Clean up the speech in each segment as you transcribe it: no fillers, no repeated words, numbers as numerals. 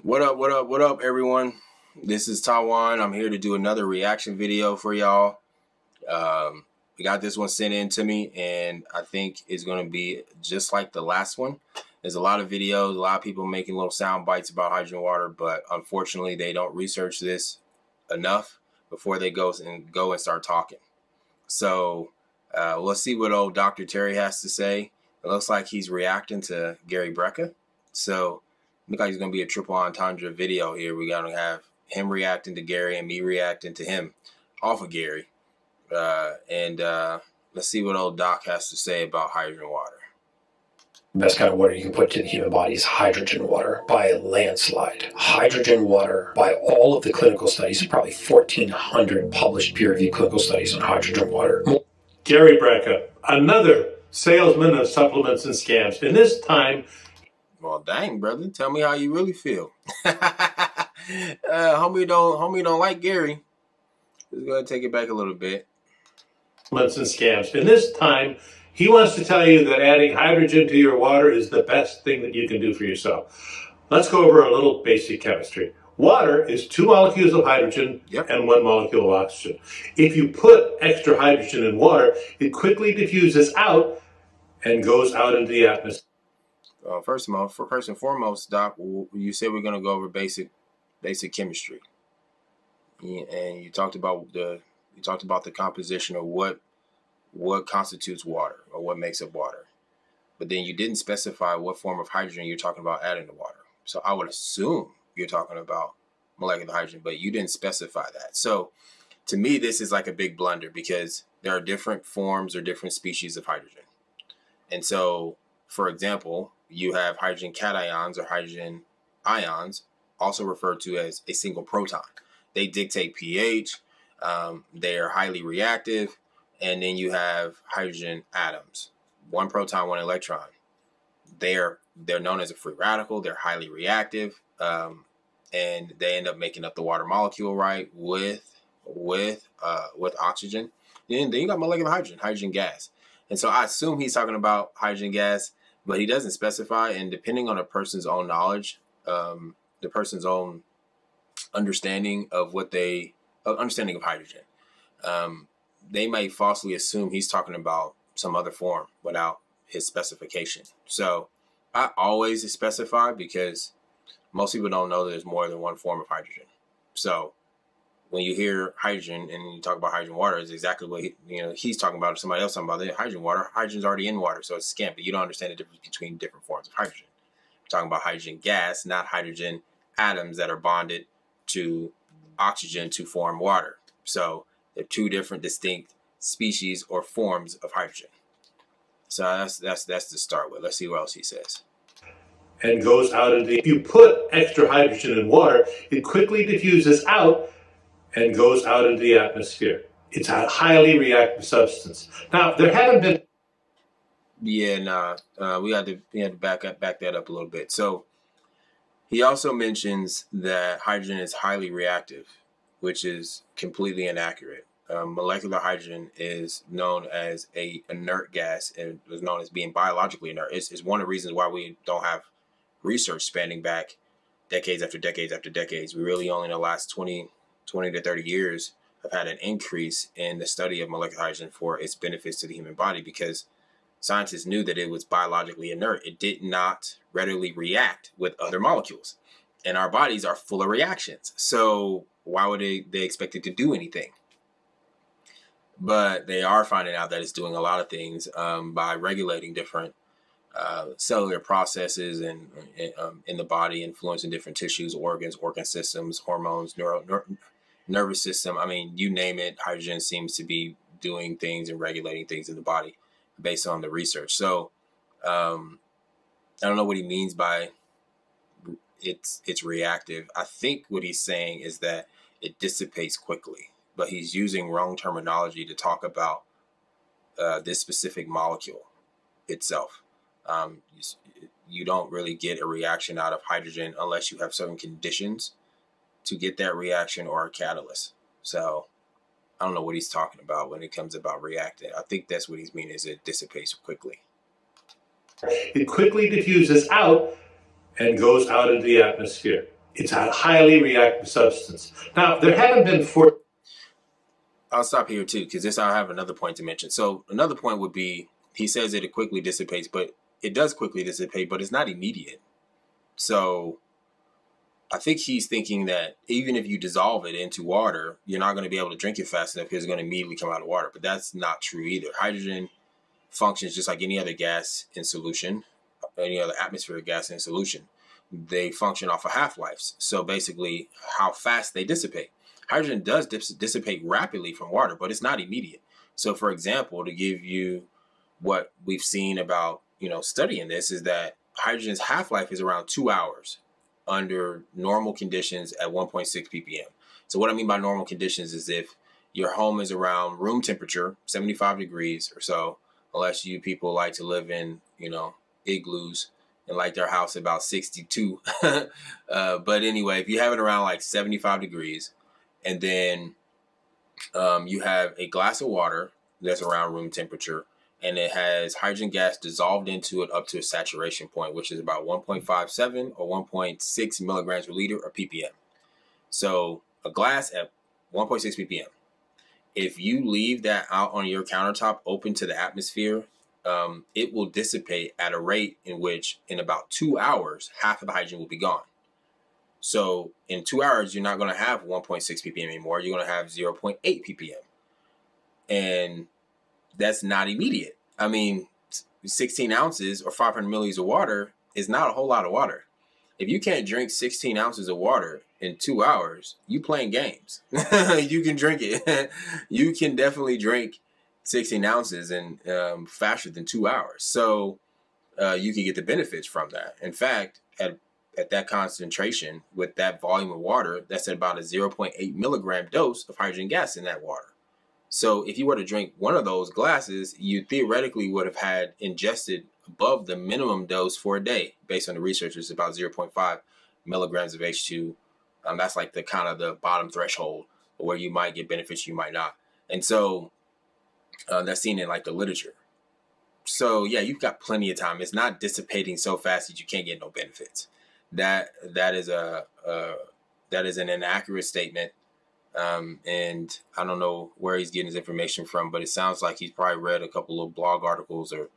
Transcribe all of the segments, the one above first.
What up, what up, what up, everyone? This is Taiwan. I'm here to do another reaction video for y'all. We got this one sent in to me, and I think it's going to be just like the last one. There's a lot of videos, a lot of people making little sound bites about hydrogen water, but unfortunately, they don't research this enough before they go and start talking. So let's see what old Dr. Terry has to say. It looks like he's reacting to Gary Brecka. So look like it's going to be a triple entendre video here. We're going to have him reacting to Gary and me reacting to him off of Gary. Let's see what old Doc has to say about hydrogen water. Best kind of water you can put in the human body is hydrogen water by a landslide. Hydrogen water, by all of the clinical studies, probably 1,400 published peer-reviewed clinical studies on hydrogen water. Gary Brecka, another salesman of supplements and scams. And this time, well, dang, brother, tell me how you really feel. Homie don't like Gary. Let's go ahead and take it back a little bit. Supplements and scams. And this time, he wants to tell you that adding hydrogen to your water is the best thing that you can do for yourself. Let's go over a little basic chemistry. Water is 2 molecules of hydrogen and 1 molecule of oxygen. If you put extra hydrogen in water, it quickly diffuses out and goes out into the atmosphere. First and foremost, Doc, you said we're going to go over basic chemistry, and you talked about the composition of what constitutes water or what makes up water, but then you didn't specify what form of hydrogen you're talking about adding to water. So I would assume you're talking about molecular hydrogen, but you didn't specify that. So to me, this is like a big blunder because there are different forms or different species of hydrogen. And so, for example, you have hydrogen cations or hydrogen ions, also referred to as a single proton. They dictate pH, they are highly reactive, and then you have hydrogen atoms, 1 proton, 1 electron. They're known as a free radical, they're highly reactive, and they end up making up the water molecule, right, with oxygen. Then you got molecular hydrogen, hydrogen gas. And so I assume he's talking about hydrogen gas, but he doesn't specify. And depending on a person's own knowledge, the person's own understanding of understanding of hydrogen, they may falsely assume he's talking about some other form without his specification. So I always specify because most people don't know that there's more than 1 form of hydrogen. So when you hear hydrogen and you talk about hydrogen water, it's exactly what he's talking about, or somebody else talking about it. Hydrogen water. Hydrogen's already in water, so it's a scam, but you don't understand the difference between different forms of hydrogen. We're talking about hydrogen gas, not hydrogen atoms that are bonded to oxygen to form water. So they're 2 different distinct species or forms of hydrogen. So that's to start with. Let's see what else he says. And goes out into if you put extra hydrogen in water, it quickly diffuses out and goes out into the atmosphere. It's a highly reactive substance. Now, there haven't been... Yeah, we had to back that up a little bit. So he also mentions that hydrogen is highly reactive, which is completely inaccurate. Molecular hydrogen is known as a inert gas and is known as being biologically inert. It's one of the reasons why we don't have research spanning back decades after decades after decades. We really only in the last 20 to 30 years have had an increase in the study of molecular hydrogen for its benefits to the human body, because scientists knew that it was biologically inert. It did not readily react with other molecules, and our bodies are full of reactions. So why would they expect it to do anything? But they are finding out that it's doing a lot of things by regulating different cellular processes and in the body, influencing different tissues, organs, organ systems, hormones, nervous system. I mean, you name it, hydrogen seems to be doing things and regulating things in the body based on the research. So I don't know what he means by it's reactive. I think what he's saying is that it dissipates quickly, but he's using wrong terminology to talk about this specific molecule itself. You don't really get a reaction out of hydrogen unless you have certain conditions to get that reaction or a catalyst. So I don't know what he's talking about when it comes about reacting. I think that's what he's meaning, is it dissipates quickly. It quickly diffuses out and goes out into the atmosphere. It's a highly reactive substance. Now, there haven't been I'll stop here too, because I have another point to mention. So another point would be, he says that it quickly dissipates, but it does quickly dissipate, but it's not immediate. So I think he's thinking that even if you dissolve it into water, you're not going to be able to drink it fast enough because it's going to immediately come out of water. But that's not true either. Hydrogen functions just like any other gas in solution, any other atmospheric gas in solution. They function off of half-lives. So basically how fast they dissipate. Hydrogen does dissipate rapidly from water, but it's not immediate. So for example, to give you what we've seen about, studying this, is that hydrogen's half-life is around 2 hours under normal conditions at 1.6 ppm. So what I mean by normal conditions is if your home is around room temperature, 75 degrees or so, unless you people like to live in, igloos and like their house about 62. But anyway, if you have it around like 75 degrees, and then you have a glass of water that's around room temperature, and it has hydrogen gas dissolved into it up to a saturation point, which is about 1.57 or 1.6 milligrams per liter or ppm. So a glass at 1.6 ppm. If you leave that out on your countertop open to the atmosphere, it will dissipate at a rate in which in about 2 hours, half of the hydrogen will be gone. So in 2 hours, you're not going to have 1.6 ppm anymore. You're going to have 0.8 ppm. And that's not immediate. I mean, 16 ounces or 500 milliliters of water is not a whole lot of water. If you can't drink 16 ounces of water in 2 hours, you playing games. You can drink it. You can definitely drink 16 ounces in faster than 2 hours. So you can get the benefits from that. In fact, at that concentration with that volume of water, that's at about a 0.8 milligram dose of hydrogen gas in that water. So if you were to drink one of those glasses, you theoretically would have had ingested above the minimum dose for a day. Based on the research, it's about 0.5 milligrams of H2. That's like the kind of the bottom threshold where you might get benefits, you might not. And so that's seen in like the literature. So yeah, you've got plenty of time. It's not dissipating so fast that you can't get no benefits. That is an inaccurate statement. And I don't know where he's getting his information from, but it sounds like he's probably read a couple of blog articles or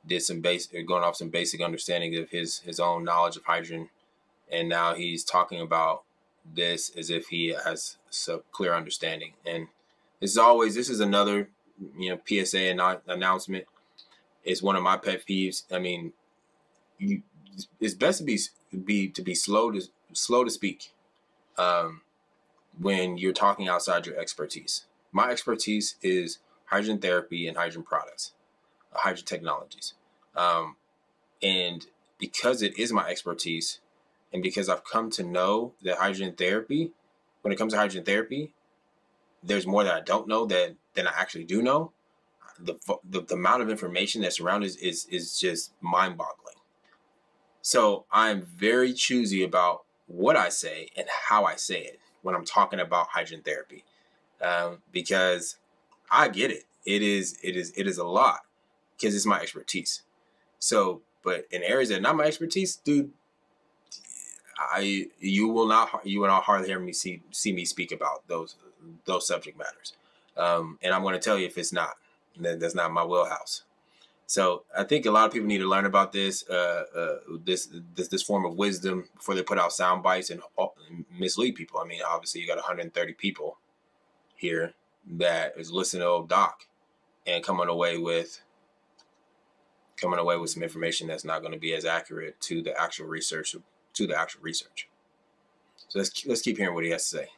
did some going off some basic understanding of his own knowledge of hydrogen. And now he's talking about this as if he has some clear understanding. And this is another, PSA announcement. It's one of my pet peeves. I mean, it's best to be slow to speak. When you're talking outside your expertise. My expertise is hydrogen therapy and hydrogen products, hydrogen technologies. And because it is my expertise, and because I've come to know that when it comes to hydrogen therapy, there's more that I don't know than I actually do know. The amount of information that's around is just mind-boggling. So I'm very choosy about what I say and how I say it when I'm talking about hydrogen therapy, because I get it. It is a lot because it's my expertise. So, but in areas that are not my expertise, dude, you will not hardly hear me see me speak about those subject matters. And I'm going to tell you if it's not, that's not my wheelhouse. So I think a lot of people need to learn about this form of wisdom before they put out sound bites and mislead people. I mean, obviously you got 130 people here that is listening to old Doc and coming away with some information that's not going to be as accurate to the actual research. So let's keep hearing what he has to say.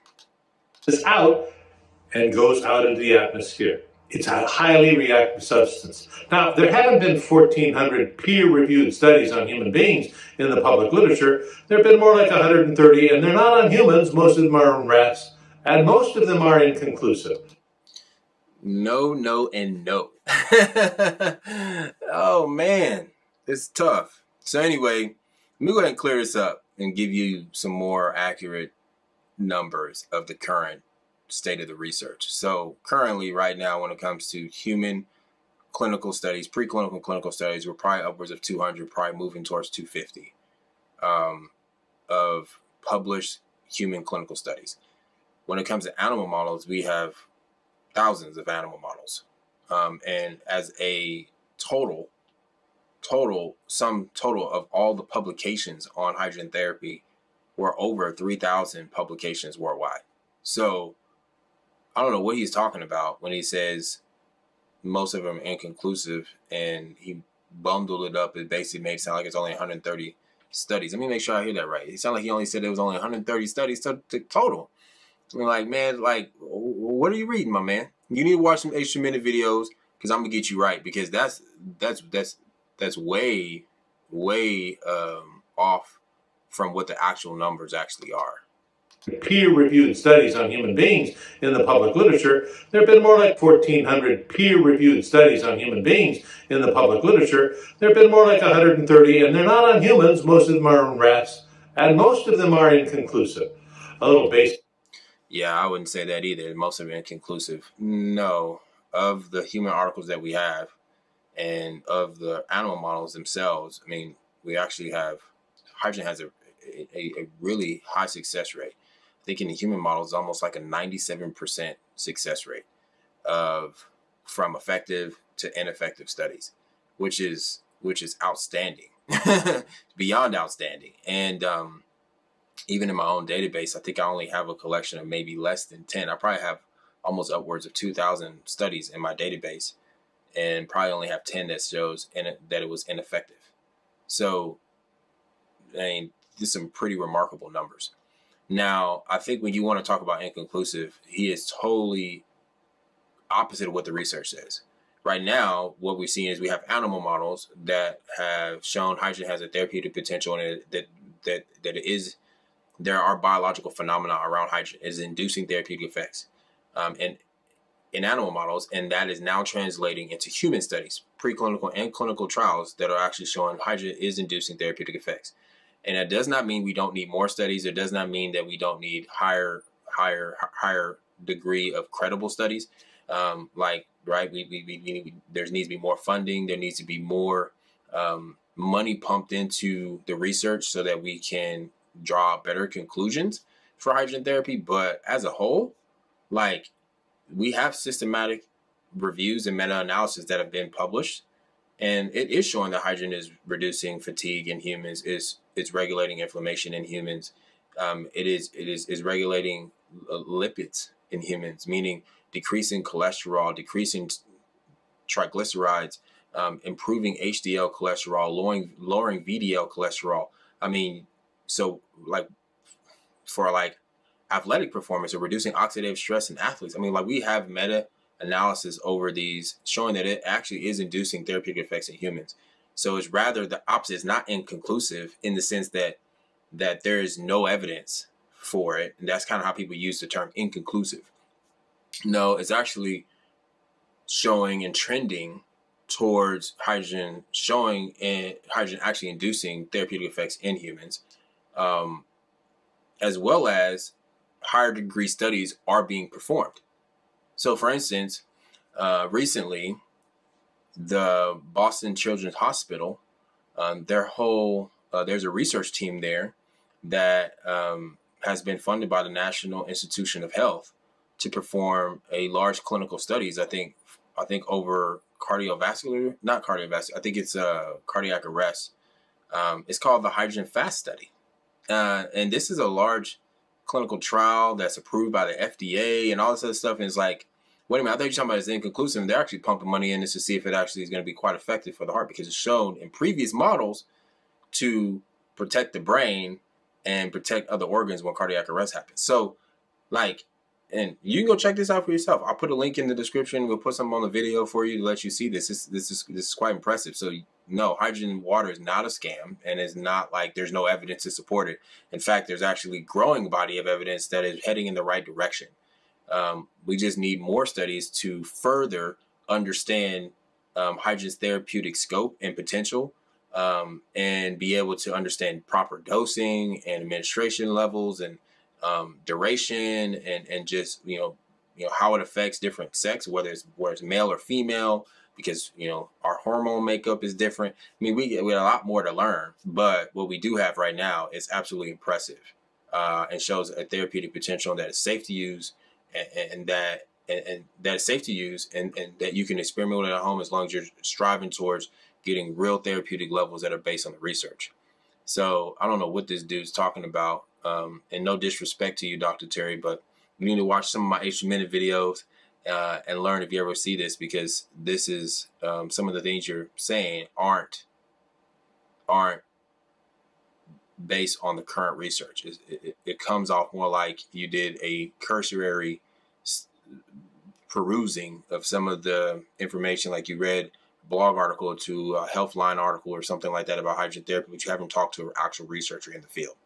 It's out and goes out into the atmosphere. It's a highly reactive substance. Now, there haven't been 1,400 peer-reviewed studies on human beings in the public literature. There have been more like 130, and they're not on humans. Most of them are on rats, and most of them are inconclusive. No, and no. Oh, man. It's tough. So anyway, let me go ahead and clear this up and give you some more accurate numbers of the current state of the research. So currently, right now, when it comes to human clinical studies, preclinical and clinical studies, we're probably upwards of 200, probably moving towards 250 of published human clinical studies. When it comes to animal models, we have thousands of animal models. And as a sum total of all the publications on hydrogen therapy were over 3,000 publications worldwide. So I don't know what he's talking about when he says most of them are inconclusive, and he bundled it up. It basically made it sound like it's only 130 studies. Let me make sure I hear that right. It sounded like he only said there was only 130 studies total. I'm like, man, like, what are you reading, my man? You need to watch some extra minute videos, because I'm gonna get you right, because that's way off from what the actual numbers actually are. Peer-reviewed studies on human beings in the public literature. There have been more like 1,400 peer-reviewed studies on human beings in the public literature. There have been more like 130, and they're not on humans. Most of them are on rats, and most of them are inconclusive. A little basic. Yeah, I wouldn't say that either. Most of them inconclusive. No, of the human articles that we have and of the animal models themselves, I mean, we actually have, hydrogen has a really high success rate. I think in the human models, it's almost like a 97% success rate from effective to ineffective studies, which is outstanding, beyond outstanding. And even in my own database, I think I only have a collection of maybe less than 10. I probably have almost upwards of 2,000 studies in my database, and probably only have 10 that shows that it was ineffective. So, I mean, there's some pretty remarkable numbers. Now, I think when you want to talk about inconclusive, he is totally opposite of what the research says. Right now, what we're seeing is we have animal models that have shown hydrogen has a therapeutic potential, and there are biological phenomena around hydrogen is inducing therapeutic effects in animal models, and that is now translating into human studies, preclinical and clinical trials that are actually showing hydrogen is inducing therapeutic effects. And that does not mean we don't need more studies. It does not mean that we don't need higher degree of credible studies. There needs to be more funding. There needs to be more money pumped into the research so that we can draw better conclusions for hydrogen therapy. But as a whole, like, we have systematic reviews and meta-analysis that have been published, and it is showing that hydrogen is reducing fatigue in humans, it's regulating inflammation in humans, it is regulating lipids in humans, meaning decreasing cholesterol, decreasing triglycerides, improving HDL cholesterol, lowering VDL cholesterol. I mean, so like for like athletic performance or reducing oxidative stress in athletes. I mean, like, we have meta-analysis over these showing that it actually is inducing therapeutic effects in humans. So it's rather the opposite. It's not inconclusive in the sense that there is no evidence for it. And that's kind of how people use the term inconclusive. No, it's actually showing and trending towards hydrogen, showing hydrogen actually inducing therapeutic effects in humans, as well as higher degree studies are being performed. So, for instance, recently, the Boston Children's Hospital, there's a research team there that has been funded by the National Institution of Health to perform a large clinical studies. I think over not cardiovascular. I think it's cardiac arrest. It's called the Hydrogen Fast Study, and this is a large clinical trial that's approved by the FDA and all this other stuff. And it's like, wait a minute, I thought you were talking about it's inconclusive. And they're actually pumping money in this to see if it actually is going to be quite effective for the heart, because it's shown in previous models to protect the brain and protect other organs when cardiac arrest happens. So, like, and you can go check this out for yourself. I'll put a link in the description. We'll put something on the video for you to let you see this. This is quite impressive. So, no, hydrogen water is not a scam, and it's not like there's no evidence to support it. In fact, there's actually a growing body of evidence that is heading in the right direction. We just need more studies to further understand hydrogen's therapeutic scope and potential, and be able to understand proper dosing and administration levels and duration and just how it affects different sex, whether it's male or female, because our hormone makeup is different. I mean, we have a lot more to learn, but what we do have right now is absolutely impressive. and shows a therapeutic potential, and that it's safe to use, and that it's safe to use, and that you can experiment with it at home as long as you're striving towards getting real therapeutic levels that are based on the research. So I don't know what this dude's talking about, and no disrespect to you, Dr. Terry, but you need to watch some of my 8-minute videos and learn if you ever see this, because this is some of the things you're saying aren't based on the current research. It comes off more like you did a cursory perusing of some of the information, like you read a blog article to a Healthline article or something like that about hydrogen therapy, but you haven't talked to an actual researcher in the field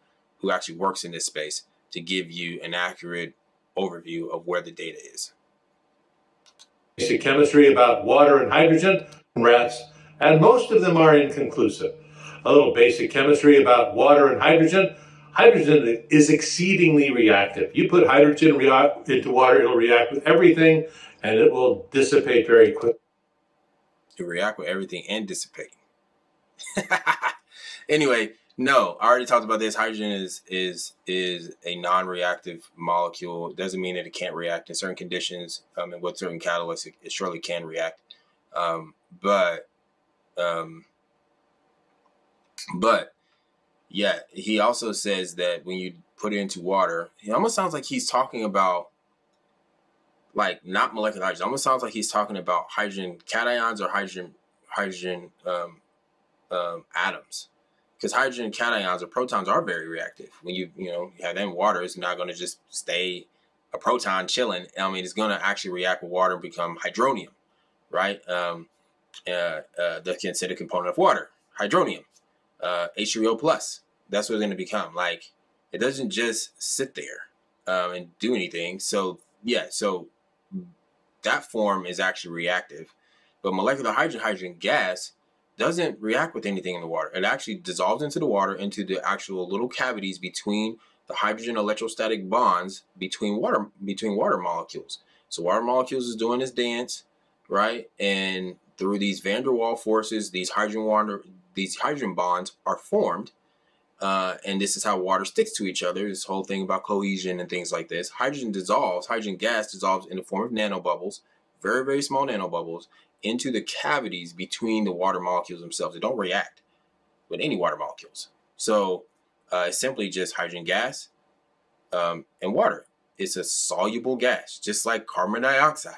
who actually works in this space to give you an accurate overview of where the data is. Basic chemistry about water and hydrogen in rats, and most of them are inconclusive. A little basic chemistry about water and hydrogen. Hydrogen is exceedingly reactive. You put hydrogen into water, it'll react with everything, and it will dissipate very quickly. It react with everything and dissipate. Anyway, no, I already talked about this. Hydrogen is a non-reactive molecule. It doesn't mean that it can't react in certain conditions, and with certain catalysts, it surely can react. But yeah, he also says that when you put it into water, it almost sounds like he's talking about, like, not molecular hydrogen. It almost sounds like he's talking about hydrogen cations or hydrogen atoms. Because hydrogen cations or protons are very reactive. When you have them in water, it's not going to just stay a proton chilling. I mean, it's going to actually react with water and become hydronium, right? The considered component of water, hydronium, H3O plus. That's what it's going to become. Like, it doesn't just sit there and do anything. So yeah, so that form is actually reactive. But molecular hydrogen gas doesn't react with anything in the water. It actually dissolves into the water, into the actual little cavities between the hydrogen electrostatic bonds between water molecules. So water molecules is doing this dance, right? And through these van der Waals forces, these hydrogen bonds are formed. And this is how water sticks to each other. This whole thing about cohesion and things like this. Hydrogen gas dissolves in the form of nanobubbles, very, very small nanobubbles, into the cavities between the water molecules themselves. They don't react with any water molecules. So it's simply just hydrogen gas and water. It's a soluble gas, just like carbon dioxide.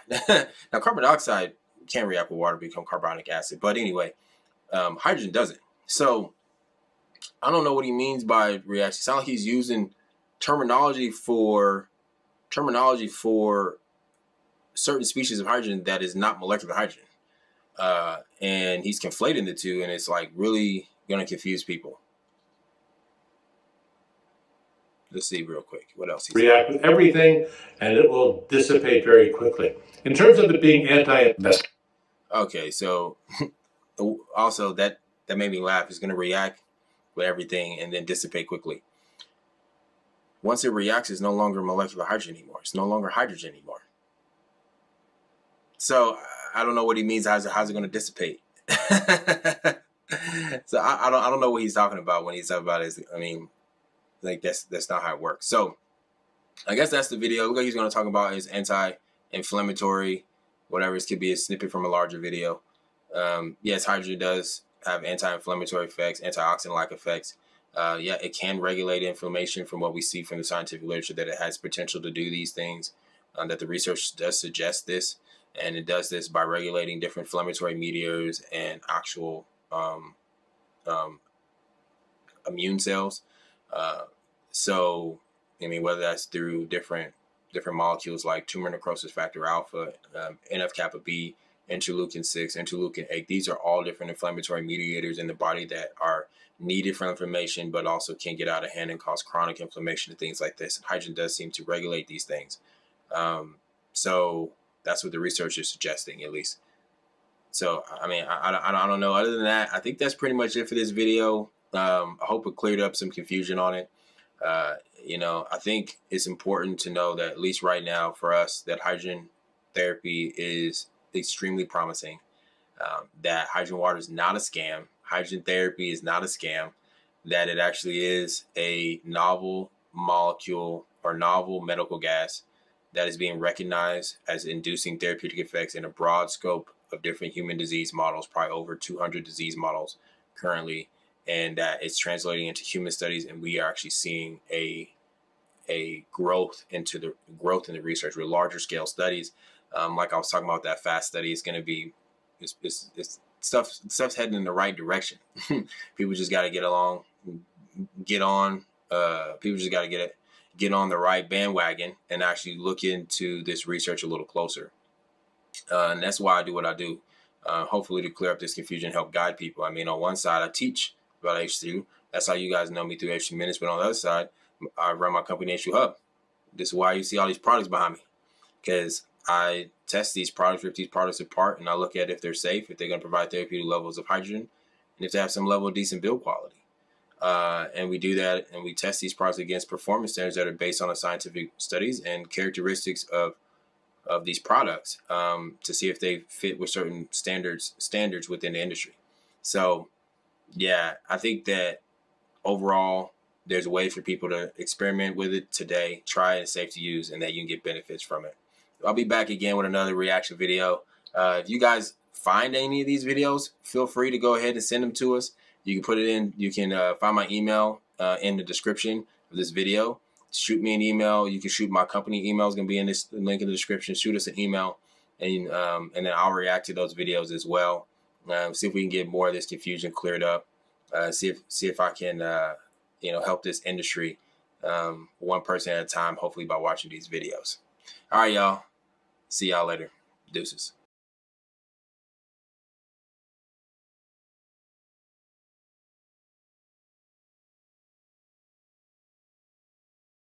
Now, carbon dioxide can react with water, become carbonic acid. But anyway, hydrogen doesn't. So I don't know what he means by reaction. It sounds like he's using terminology for certain species of hydrogen that is not molecular hydrogen. And he's conflating the two, and it's like really going to confuse people. Let's see real quick what else he's react with everything, and it will dissipate very quickly. In terms of it being anti-investment. Okay, so also that made me laugh. It's going to react with everything and then dissipate quickly. Once it reacts, it's no longer molecular hydrogen anymore. It's no longer hydrogen anymore. So I don't know what he means. How's it going to dissipate? So I don't know what he's talking about when he's talking about it. I mean, like that's not how it works. So I guess that's the video. Look, he's going to talk about his anti-inflammatory, whatever. It could be a snippet from a larger video. Yes, hydrogen does have anti-inflammatory effects, antioxidant-like effects. Yeah, it can regulate inflammation from what we see from the scientific literature, that it has potential to do these things, that the research does suggest this, and it does this by regulating different inflammatory mediators and actual immune cells. So, I mean, whether that's through different molecules like tumor necrosis factor alpha, NF-kappa B, interleukin-6, interleukin-8. These are all different inflammatory mediators in the body that are needed for inflammation, but also can get out of hand and cause chronic inflammation and things like this. And hydrogen does seem to regulate these things. So that's what the research is suggesting, at least. So, I mean, I don't know. Other than that, I think that's pretty much it for this video. I hope it cleared up some confusion on it. I think it's important to know that, at least right now for us, that hydrogen therapy is extremely promising, that hydrogen water is not a scam. Hydrogen therapy is not a scam, that it actually is a novel molecule or novel medical gas that is being recognized as inducing therapeutic effects in a broad scope of different human disease models, probably over 200 disease models currently, and that it's translating into human studies, and we are actually seeing a growth in the research with larger scale studies. Like I was talking about, that FAST study is going to be, it's stuff's heading in the right direction. People just got to get on. People just got to get on the right bandwagon and actually look into this research a little closer. And that's why I do what I do. Hopefully to clear up this confusion, help guide people. I mean, on one side, I teach about H2. That's how you guys know me, through H2 Minutes. But on the other side, I run my company, H2 Hub. This is why you see all these products behind me, because I test these products, rip these products apart, and I look at if they're safe, if they're going to provide therapeutic levels of hydrogen, and if they have some level of decent build quality. And we do that, and we test these products against performance standards that are based on the scientific studies and characteristics of these products, to see if they fit with certain standards within the industry. So, yeah, I think that overall, there's a way for people to experiment with it today, try it, it's safe to use, and that you can get benefits from it. I'll be back again with another reaction video. If you guys find any of these videos, feel free to go ahead and send them to us. You can put it in, you can find my email in the description of this video. Shoot me an email. You can shoot my company email. It's going to be in this link in the description. Shoot us an email, and then I'll react to those videos as well. See if we can get more of this confusion cleared up. See if I can help this industry one person at a time, hopefully by watching these videos. All right, y'all. See y'all later. Deuces.